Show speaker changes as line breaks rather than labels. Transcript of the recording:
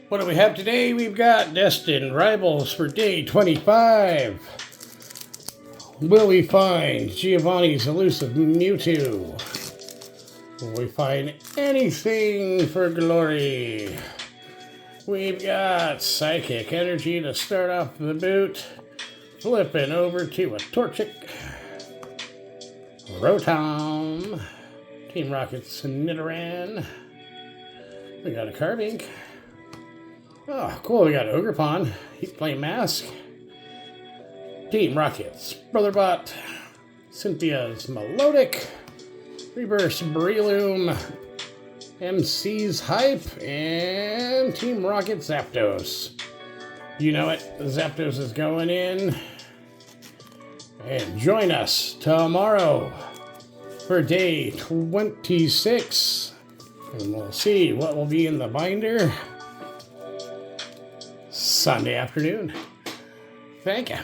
What do we have today? We've got Destined Rivals for day 25. Will we find Giovanni's Elusive Mewtwo? Will we find anything for Glory? We've got Psychic Energy to start off the boot. Flipping over to a Torchic. Rotom. Team Rocket's Nidoran. We got a Carbink. Oh, cool. We got Ogerpon. He's playing Mask. Team Rocket's Brotherbot. Cynthia's Melodic. Reverse Breloom. MC's Hype. And Team Rocket Zapdos. You know it. Zapdos is going in. And join us tomorrow for day 26. And we'll see what will be in the binder Sunday afternoon. Thank you.